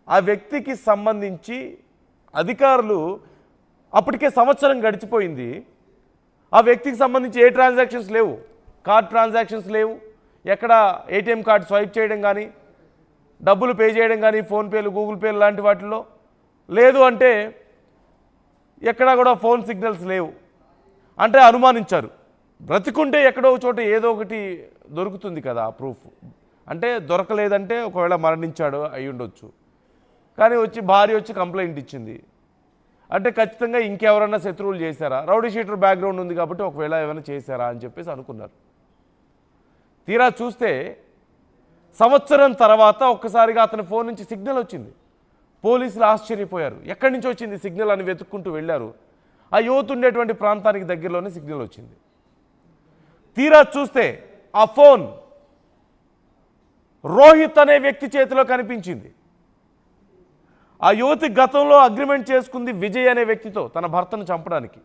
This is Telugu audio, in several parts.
ఆ వ్యక్తికి సంబంధించి అధికారులు అప్పటికే సంవత్సరం గడిచిపోయింది, ఆ వ్యక్తికి సంబంధించి ఏ ట్రాన్సాక్షన్స్ లేవు, కార్డ్ ట్రాన్సాక్షన్స్ లేవు, ఎక్కడ ఏటీఎం కార్డు స్వైప్ చేయడం కానీ డబ్బులు పే చేయడం కానీ ఫోన్పేలు గూగుల్ పేలు లాంటి వాటిల్లో లేదు, అంటే ఎక్కడా కూడా ఫోన్ సిగ్నల్స్ లేవు అంటే అనుమానించారు. బ్రతికుంటే ఎక్కడో చోట ఏదో ఒకటి దొరుకుతుంది కదా ప్రూఫ్, అంటే దొరకలేదంటే ఒకవేళ మరణించాడు అయి ఉండొచ్చు, కానీ భార్య వచ్చి కంప్లైంట్ ఇచ్చింది అంటే ఖచ్చితంగా ఇంకెవరన్నా శత్రువులు చేశారా, రౌడీ షీటర్ బ్యాక్గ్రౌండ్ ఉంది కాబట్టి ఒకవేళ ఏమైనా చేశారా అని చెప్పేసి అనుకున్నారు. తీరా చూస్తే సంవత్సరం తర్వాత ఒక్కసారిగా అతని ఫోన్ నుంచి సిగ్నల్ వచ్చింది. పోలీసులు ఆశ్చర్యపోయారు, ఎక్కడి నుంచి వచ్చింది సిగ్నల్ అని వెతుక్కుంటూ వెళ్ళారు. ఆ యువత ఉండేటువంటి ప్రాంతానికి దగ్గరలోనే సిగ్నల్ వచ్చింది. తీరా చూస్తే ఆ ఫోన్ రోహిత్ అనే వ్యక్తి చేతిలో కనిపించింది. ఆ యువతి గతంలో అగ్రిమెంట్ చేసుకుంది విజయ్ అనే వ్యక్తితో తన భర్తను చంపడానికి.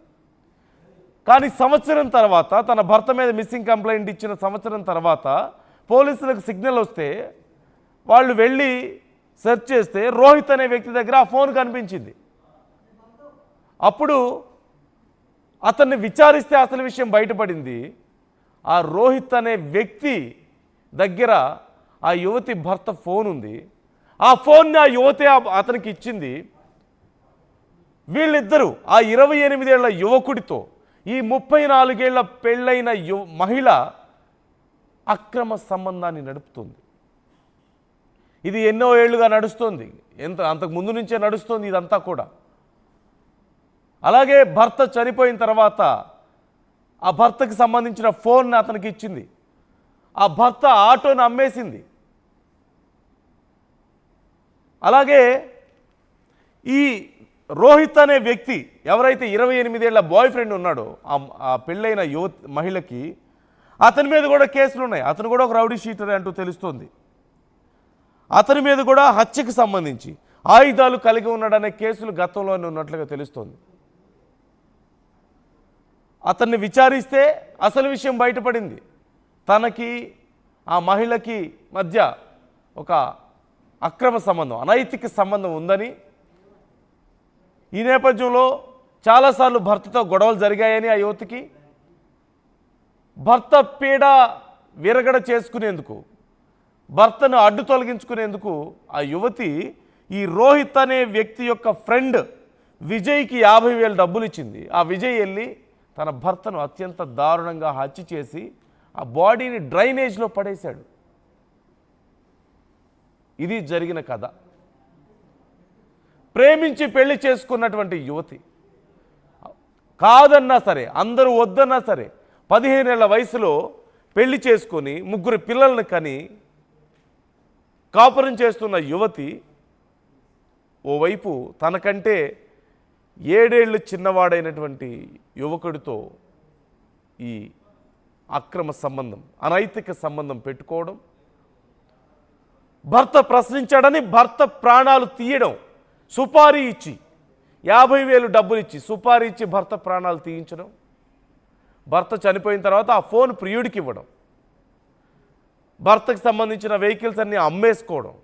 కానీ సంవత్సరం తర్వాత తన భర్త మీద మిస్సింగ్ కంప్లైంట్ ఇచ్చిన సంవత్సరం తర్వాత పోలీసులకు సిగ్నల్ వస్తే వాళ్ళు వెళ్ళి సెర్చ్ చేస్తే రోహిత్ అనే వ్యక్తి దగ్గర ఆ ఫోన్ కనిపించింది. అప్పుడు అతన్ని విచారిస్తే అసలు విషయం బయటపడింది. ఆ రోహిత్ అనే వ్యక్తి దగ్గర ఆ యువతి భర్త ఫోన్ ఉంది. ఆ ఫోన్ని ఆ యువతే అతనికి ఇచ్చింది. వీళ్ళిద్దరూ ఆ 28 ఏళ్ల యువకుడితో ఈ 34 ఏళ్ల పెళ్ళైన మహిళ అక్రమ సంబంధాన్ని నడుపుతుంది. ఇది ఎన్నో ఏళ్లుగా నడుస్తుంది, అంతకు ముందు నుంచే నడుస్తుంది ఇదంతా కూడా. అలాగే భర్త చనిపోయిన తర్వాత ఆ భర్తకి సంబంధించిన ఫోన్ అతనికి ఇచ్చింది. ఆ భర్త ఆటోని అమ్మేసింది. అలాగే ఈ రోహిత్ అనే వ్యక్తి ఎవరైతే 28 ఏళ్ల బాయ్ ఫ్రెండ్ ఉన్నాడో ఆ పెళ్ళైన మహిళకి అతని మీద కూడా కేసులు ఉన్నాయి. అతను కూడా ఒక రౌడీ షీటర్ అంటూ తెలుస్తోంది. అతని మీద కూడా హత్యకు సంబంధించి ఆయుధాలు కలిగి ఉన్నాడనే కేసులు గతంలోనే ఉన్నట్లుగా తెలుస్తోంది. అతన్ని విచారిస్తే అసలు విషయం బయటపడింది. తనకి ఆ మహిళకి మధ్య ఒక అక్రమ సంబంధం, అనైతిక సంబంధం ఉందని, ఈ నేపథ్యంలో చాలాసార్లు భర్తతో గొడవలు జరిగాయని ఆ యువతికి, భర్త పీడ విరగడ చేసుకునేందుకు, భర్తను అడ్డు తొలగించుకునేందుకు ఆ యువతి ఈ రోహిత్ అనే వ్యక్తి యొక్క ఫ్రెండ్ విజయ్కి 50,000 డబ్బులు ఇచ్చింది. ఆ విజయ్ వెళ్ళి తన భర్తను అత్యంత దారుణంగా హత్య చేసి ఆ బాడీని డ్రైనేజ్లో పడేశాడు. ఇది జరిగిన కథ. ప్రేమించి పెళ్లి చేసుకున్నటువంటి యువతి కాదన్నా సరే, అందరూ వద్దన్నా సరే, 15 ఏళ్ల వయసులో పెళ్లి చేసుకొని 3 పిల్లలను కని కాపురం చేస్తున్న యువతి ఓవైపు తనకంటే 7 ఏళ్ళు చిన్నవాడైనటువంటి యువకుడితో ఈ అక్రమ సంబంధం, అనైతిక సంబంధం పెట్టుకోవడం, భర్త ప్రశ్నించాడని భర్త ప్రాణాలు తీయడం, సుపారీ ఇచ్చి 50,000 డబ్బులు ఇచ్చి సుపారీ ఇచ్చి భర్త ప్రాణాలు తీయించడం, భర్త చనిపోయిన తర్వాత ఆ ఫోన్ ప్రియుడికి ఇవ్వడం, భర్తకు సంబంధించిన వెహికల్స్ అన్నీ అమ్మేసుకోవడం,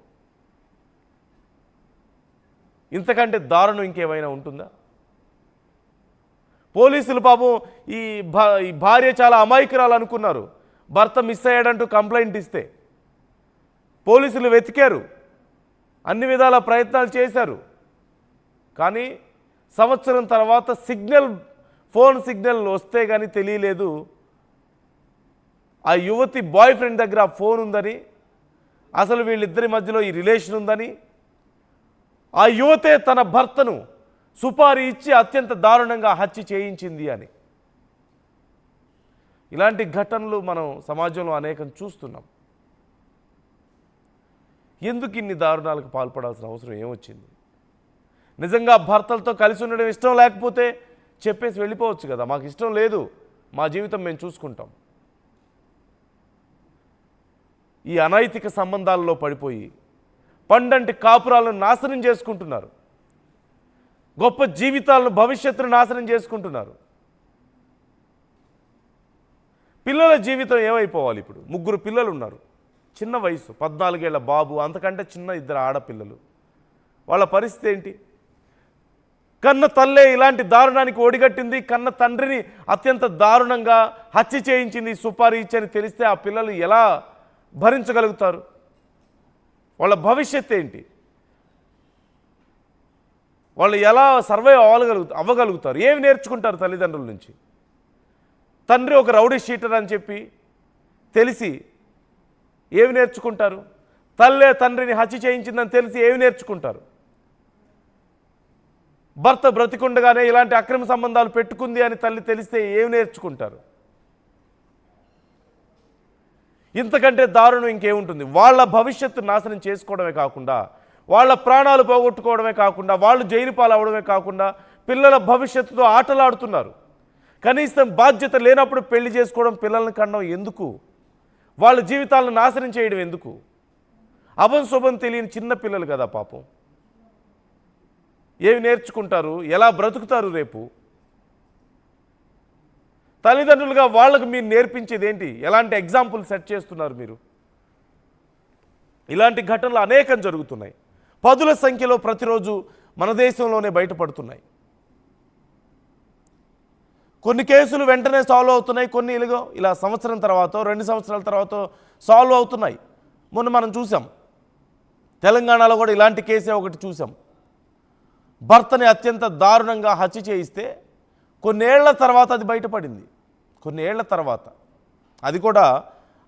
ఇంతకంటే దారుణం ఇంకేమైనా ఉంటుందా? పోలీసులు పాపం ఈ భార్య చాలా అమాయకురాలు అనుకున్నారు. భర్త మిస్ అయ్యాడంటూ కంప్లైంట్ ఇస్తే పోలీసులు వెతికారు, అన్ని విధాల ప్రయత్నాలు చేశారు. కానీ సంవత్సరం తర్వాత ఫోన్ సిగ్నల్ వస్తే కానీ తెలియలేదు ఆ యువతి బాయ్ ఫ్రెండ్ దగ్గర ఆ ఫోన్ ఉందని, అసలు వీళ్ళిద్దరి మధ్యలో ఈ రిలేషన్ ఉందని, ఆ యువతే తన భర్తను సుపారీ ఇచ్చి అత్యంత దారుణంగా హత్య చేయించింది అని. ఇలాంటి ఘటనలు మనం సమాజంలో అనేకం చూస్తున్నాం. ఎందుకు ఇన్ని దారుణాలకు పాల్పడాల్సిన అవసరం ఏమొచ్చింది? నిజంగా భర్తలతో కలిసి ఉండడం ఇష్టం లేకపోతే చెప్పేసి వెళ్ళిపోవచ్చు కదా, మాకు ఇష్టం లేదు, మా జీవితం మేము చూసుకుంటాం. ఈ అనైతిక సంబంధాలలో పడిపోయి పండంటి కాపురాలను నాశనం చేసుకుంటున్నారు, గొప్ప జీవితాలను భవిష్యత్తును నాశనం చేసుకుంటున్నారు. పిల్లల జీవితం ఏమైపోవాలి? ఇప్పుడు 3 పిల్లలు ఉన్నారు, చిన్న వయసు, 14 ఏళ్ల బాబు, అంతకంటే చిన్న 2 ఆడపిల్లలు. వాళ్ళ పరిస్థితి ఏంటి? కన్న తల్లే ఇలాంటి దారుణానికి ఒడిగట్టింది, కన్న తండ్రిని అత్యంత దారుణంగా హత్య చేయించింది, సుపారీ ఇచ్చని తెలిస్తే ఆ పిల్లలు ఎలా భరించగలుగుతారు? వాళ్ళ భవిష్యత్ ఏంటి? వాళ్ళు ఎలా సర్వైవ్ అవ్వగలుగుతారు? ఏమి నేర్చుకుంటారు తల్లిదండ్రుల నుంచి? తండ్రి ఒక రౌడీ షీటర్ అని చెప్పి తెలిసి ఏమి నేర్చుకుంటారు? తల్లే తండ్రిని హత్య చేయించిందని తెలిసి ఏమి నేర్చుకుంటారు? భర్త బ్రతికుండగానే ఇలాంటి అక్రమ సంబంధాలు పెట్టుకుంది అని తల్లి తెలిస్తే ఏమి నేర్చుకుంటారు? ఇంతకంటే దారుణం ఇంకేముంటుంది? వాళ్ళ భవిష్యత్తు నాశనం చేసుకోవడమే కాకుండా, వాళ్ళ ప్రాణాలు పోగొట్టుకోవడమే కాకుండా, వాళ్ళు జైలు పాలవడమే కాకుండా పిల్లల భవిష్యత్తుతో ఆటలాడుతున్నారు. కనీసం బాధ్యత లేనప్పుడు పెళ్లి చేసుకోవడం, పిల్లల్ని కనడం ఎందుకు? వాళ్ళ జీవితాలను నాశనం చేయడం ఎందుకు? అభం శుభం తెలియని చిన్న పిల్లలు కదా పాపం. ఏమి నేర్చుకుంటారు? ఎలా బ్రతుకుతారు రేపు? తల్లిదండ్రులుగా వాళ్ళకు మీరు నేర్పించేది ఏంటి? ఎలాంటి ఎగ్జాంపుల్ సెట్ చేస్తున్నారు మీరు? ఇలాంటి ఘటనలు అనేకం జరుగుతున్నాయి. పదుల సంఖ్యలో ప్రతిరోజు మన దేశంలోనే బయటపడుతున్నాయి. కొన్ని కేసులు వెంటనే సాల్వ్ అవుతున్నాయి, కొన్ని ఇలా సంవత్సరం తర్వాత 2 సంవత్సరాల తర్వాత సాల్వ్ అవుతున్నాయి. మొన్న మనం చూసాం, తెలంగాణలో కూడా ఇలాంటి కేసే ఒకటి చూసాం. భర్తని అత్యంత దారుణంగా హత్య చేయిస్తే కొన్నేళ్ల తర్వాత అది బయటపడింది. కొన్నేళ్ల తర్వాత అది కూడా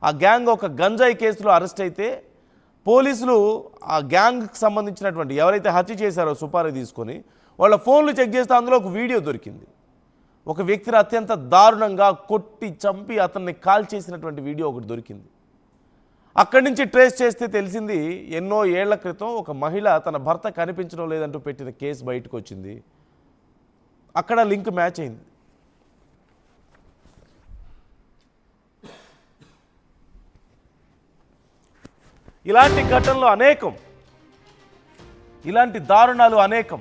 ఆ గ్యాంగ్ ఒక గంజాయి కేసులో అరెస్ట్ అయితే పోలీసులు ఆ గ్యాంగ్కి సంబంధించినటువంటి ఎవరైతే హత్య చేశారో సుపారీ తీసుకొని వాళ్ళ ఫోన్లు చెక్ చేస్తే అందులో ఒక వీడియో దొరికింది. ఒక వ్యక్తిని అత్యంత దారుణంగా కొట్టి చంపి అతన్ని కాల్ చేసినటువంటి వీడియో ఒకటి దొరికింది. అక్కడి నుంచి ట్రేస్ చేస్తే తెలిసింది, ఎన్నో ఏళ్ల క్రితం ఒక మహిళ తన భర్త కనిపించడం లేదంటూ పెట్టిన కేసు బయటకు వచ్చింది. అక్కడ లింక్ మ్యాచ్ అయింది. ఇలాంటి ఘటనలు అనేకం, ఇలాంటి దారుణాలు అనేకం.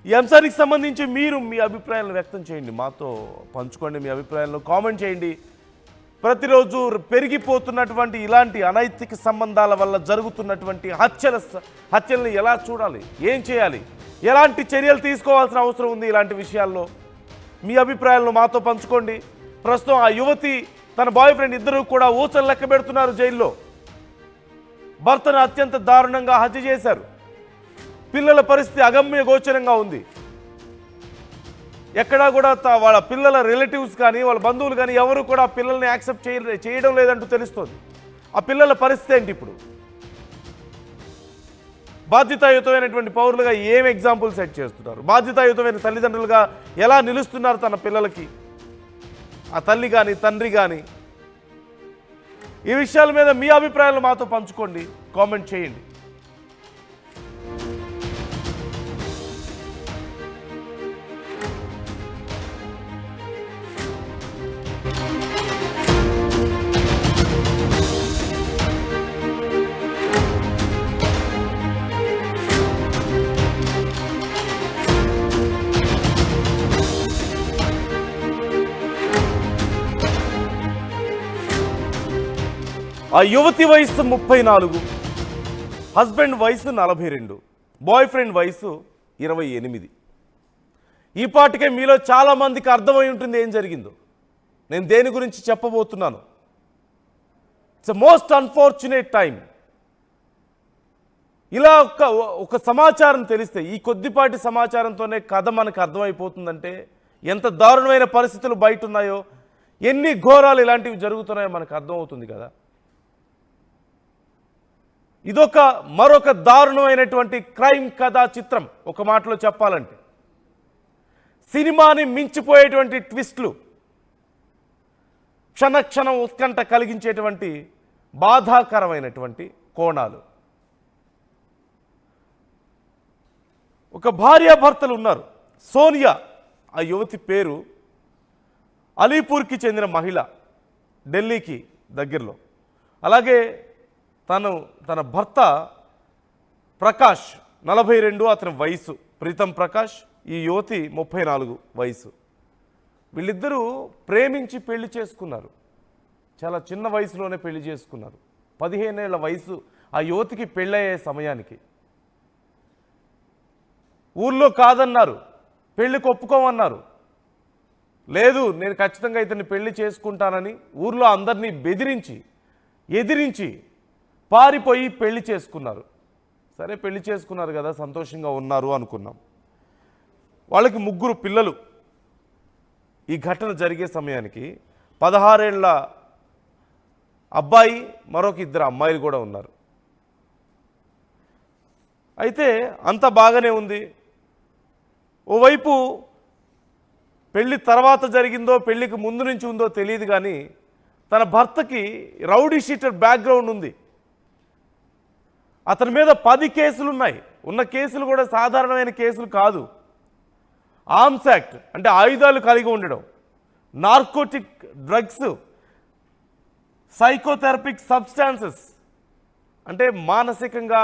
ఈ అంశానికి సంబంధించి మీరు మీ అభిప్రాయాలను వ్యక్తం చేయండి, మాతో పంచుకోండి. మీ అభిప్రాయాలను కామెంట్ చేయండి. ప్రతిరోజు పెరిగిపోతున్నటువంటి ఇలాంటి అనైతిక సంబంధాల వల్ల జరుగుతున్నటువంటి హత్యల్ని ఎలా చూడాలి, ఏం చేయాలి, ఎలాంటి చర్యలు తీసుకోవాల్సిన అవసరం ఉంది ఇలాంటి విషయాల్లో? మీ అభిప్రాయాలను మాతో పంచుకోండి. ప్రస్తుతం ఆ యువతి తన బాయ్ ఫ్రెండ్ ఇద్దరు కూడా ఊచలు లెక్క పెడుతున్నారు జైల్లో. భర్తను అత్యంత దారుణంగా హత్య చేశారు. పిల్లల పరిస్థితి అగమ్య గోచరంగా ఉంది. ఎక్కడా కూడా వాళ్ళ పిల్లల రిలేటివ్స్ కానీ వాళ్ళ బంధువులు కానీ ఎవరు కూడా పిల్లల్ని యాక్సెప్ట్ చేయడం లేదంటూ తెలుస్తోంది. ఆ పిల్లల పరిస్థితి ఏంటి ఇప్పుడు? బాధ్యతాయుతమైనటువంటి పౌరులుగా ఏం ఎగ్జాంపుల్ సెట్ చేస్తున్నారు? బాధ్యతాయుతమైన తల్లిదండ్రులుగా ఎలా నిలుస్తున్నారు తన పిల్లలకి? ఆ తల్లి కానీ తండ్రి కానీ. ఈ విషయాల మీద మీ అభిప్రాయాలు మాతో పంచుకోండి, కామెంట్ చేయండి. ఆ యువతి వయసు 34, హస్బెండ్ వయసు 42, బాయ్ ఫ్రెండ్ వయసు 28. ఈ పాటికే మీలో చాలామందికి అర్థమై ఉంటుంది ఏం జరిగిందో. నేను దేని గురించి చెప్పబోతున్నాను. It's most unfortunate time. ఇలా ఒక సమాచారం తెలిస్తే, ఈ కొద్దిపాటి సమాచారంతోనే కథ మనకు అర్థమైపోతుందంటే ఎంత దారుణమైన పరిస్థితులు బయట ఉన్నాయో, ఎన్ని ఘోరాలు ఇలాంటివి జరుగుతున్నాయో మనకు అర్థమవుతుంది కదా. ఇదొక మరొక దారుణమైనటువంటి క్రైమ్ కథా చిత్రం. ఒక మాటలో చెప్పాలంటే సినిమాని మించిపోయేటువంటి ట్విస్ట్లు, క్షణక్షణం ఉత్కంఠ కలిగించేటువంటి బాధాకరమైనటువంటి కోణాలు. ఒక భార్యాభర్తలు ఉన్నారు. సోనియా ఆ యువతి పేరు. అలీపూర్కి చెందిన మహిళ, ఢిల్లీకి దగ్గరలో. అలాగే తన భర్త ప్రకాష్ 42, అతని వయసు. ప్రీతం ప్రకాష్, ఈ యువతి 34 వయసు. వీళ్ళిద్దరూ ప్రేమించి పెళ్లి చేసుకున్నారు. చాలా చిన్న వయసులోనే పెళ్లి చేసుకున్నారు. 15 ఏళ్ల వయసు ఆ యువతికి పెళ్ళయ్యే సమయానికి ఊర్లో కాదన్నారు, పెళ్ళికి ఒప్పుకోమన్నారు. లేదు నేను ఖచ్చితంగా ఇతన్ని పెళ్లి చేసుకుంటానని ఊర్లో అందరినీ బెదిరించి ఎదిరించి పారిపోయి పెళ్లి చేసుకున్నారు. సరే పెళ్లి చేసుకున్నారు కదా, సంతోషంగా ఉన్నారు అనుకున్నాం. వాళ్ళకి 3 పిల్లలు. ఈ ఘటన జరిగే సమయానికి 16 ఏళ్ల అబ్బాయి, మరొక 2 అమ్మాయిలు కూడా ఉన్నారు. అయితే అంత బాగానే ఉంది. ఓవైపు పెళ్లి తర్వాత జరిగిందో పెళ్లికి ముందు నుంచి ఉందో తెలియదు, కానీ తన భర్తకి రౌడీ షీటర్ బ్యాక్గ్రౌండ్ ఉంది. అతని మీద 10 కేసులు ఉన్నాయి. ఉన్న కేసులు కూడా సాధారణమైన కేసులు కాదు. ఆర్మ్స్ యాక్ట్ అంటే ఆయుధాలు కలిగి ఉండడం, నార్కోటిక్ డ్రగ్స్, సైకోథెరపిక్ సబ్స్టాన్సెస్ అంటే మానసికంగా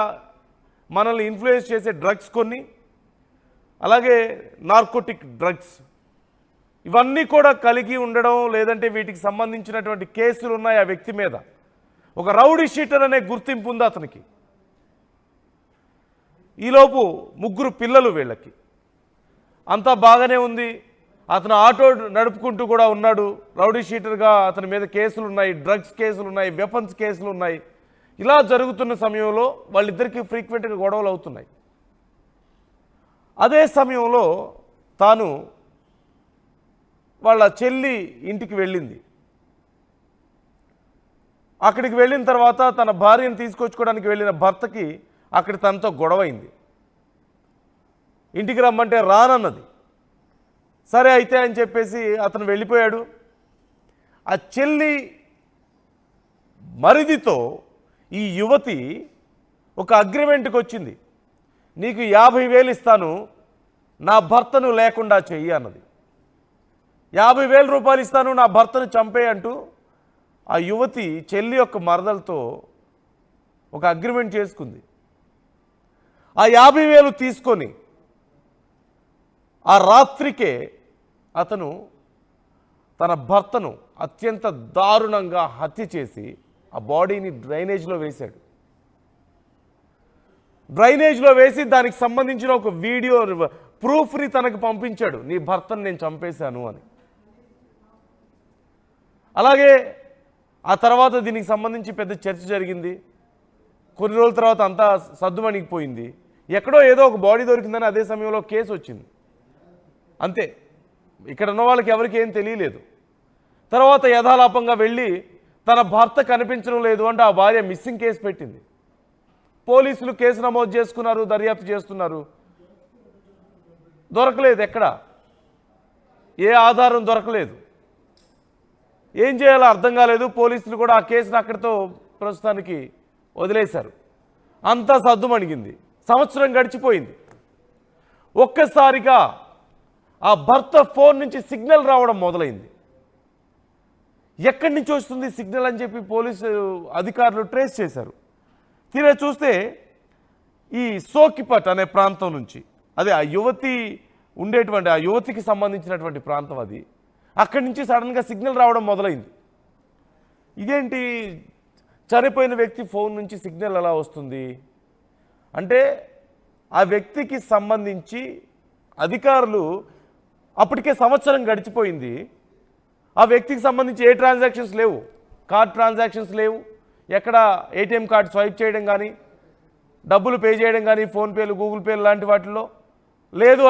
మనల్ని ఇన్ఫ్లుయెన్స్ చేసే డ్రగ్స్ కొన్ని, అలాగే నార్కోటిక్ డ్రగ్స్ ఇవన్నీ కూడా కలిగి ఉండడం, లేదంటే వీటికి సంబంధించినటువంటి కేసులు ఉన్నాయి ఆ వ్యక్తి మీద. ఒక రౌడీ షీటర్ అనే గుర్తింపు ఉంది అతనికి. ఈలోపు 3 పిల్లలు వీళ్ళకి. అంతా బాగానే ఉంది. అతను ఆటో నడుపుకుంటూ కూడా ఉన్నాడు. రౌడీ షీటర్గా అతని మీద కేసులు ఉన్నాయి, డ్రగ్స్ కేసులు ఉన్నాయి, వెపన్స్ కేసులు ఉన్నాయి. ఇలా జరుగుతున్న సమయంలో వాళ్ళిద్దరికీ ఫ్రీక్వెంట్గా గొడవలు అవుతున్నాయి. అదే సమయంలో తాను వాళ్ళ చెల్లి ఇంటికి వెళ్ళింది. అక్కడికి వెళ్ళిన తర్వాత తన భార్యను తీసుకొచ్చుకోవడానికి వెళ్ళిన భర్తకి అక్కడ తనతో గొడవైంది. ఇంటికి రమ్మంటే రానన్నది. సరే అయితే అని చెప్పేసి అతను వెళ్ళిపోయాడు. ఆ చెల్లి మరిదితో ఈ యువతి ఒక అగ్రిమెంట్కి వచ్చింది. నీకు 50,000 ఇస్తాను, నా భర్తను లేకుండా చెయ్యి అన్నది. 50,000 రూపాయలు ఇస్తాను, నా భర్తను చంపే అంటూ ఆ యువతి చెల్లి యొక్క మరదలతో ఒక అగ్రిమెంట్ చేసుకుంది. ఆ 50,000 తీసుకొని ఆ రాత్రికే అతను తన భర్తను అత్యంత దారుణంగా హత్య చేసి ఆ బాడీని డ్రైనేజ్లో వేశాడు. డ్రైనేజ్లో వేసి దానికి సంబంధించిన ఒక వీడియో ప్రూఫ్ని తనకు పంపించాడు, నీ భర్తను నేను చంపేశాను అని. అలాగే ఆ తర్వాత దీనికి సంబంధించి పెద్ద చర్చ జరిగింది. కొన్ని రోజుల తర్వాత అంతా సద్దుమణిగిపోయింది. ఎక్కడో ఏదో ఒక బాడీ దొరికిందని అదే సమయంలో కేసు వచ్చింది. అంతే, ఇక్కడ ఉన్న వాళ్ళకి ఎవరికి ఏం తెలియలేదు. తర్వాత యథాలాపంగా వెళ్ళి తన భర్త కనిపించడం లేదు అంటే ఆ భార్య మిస్సింగ్ కేసు పెట్టింది. పోలీసులు కేసు నమోదు చేసుకున్నారు, దర్యాప్తు చేస్తున్నారు. దొరకలేదు, ఎక్కడ ఏ ఆధారం దొరకలేదు. ఏం చేయాలో అర్థం కాలేదు. పోలీసులు కూడా ఆ కేసును అక్కడితో ప్రస్తుతానికి వదిలేశారు. అంతా సద్దుమణిగింది. సంవత్సరం గడిచిపోయింది. ఒక్కసారిగా ఆ భర్త ఫోన్ నుంచి సిగ్నల్ రావడం మొదలైంది. ఎక్కడి నుంచి వస్తుంది సిగ్నల్ అని చెప్పి పోలీసు అధికారులు ట్రేస్ చేశారు. తీరా చూస్తే ఈ సోకిపట్ అనే ప్రాంతం నుంచి, అదే ఆ యువతి ఉండేటువంటి ఆ యువతికి సంబంధించినటువంటి ప్రాంతం అది. అక్కడి నుంచి సడన్గా సిగ్నల్ రావడం మొదలైంది. ఇదేంటి, చనిపోయిన వ్యక్తి ఫోన్ నుంచి సిగ్నల్ ఎలా వస్తుంది అంటే ఆ వ్యక్తికి సంబంధించి అధికారులు అప్పటికే సంవత్సరం గడిచిపోయింది. ఆ వ్యక్తికి సంబంధించి ఏ ట్రాన్సాక్షన్స్ లేవు, కార్డ్ ట్రాన్సాక్షన్స్ లేవు, ఎక్కడ ఏటీఎం కార్డ్ స్వైప్ చేయడం కానీ, డబ్బులు పే చేయడం కానీ, ఫోన్పేలు, గూగుల్ పేలు లాంటి వాటిల్లో లేదు.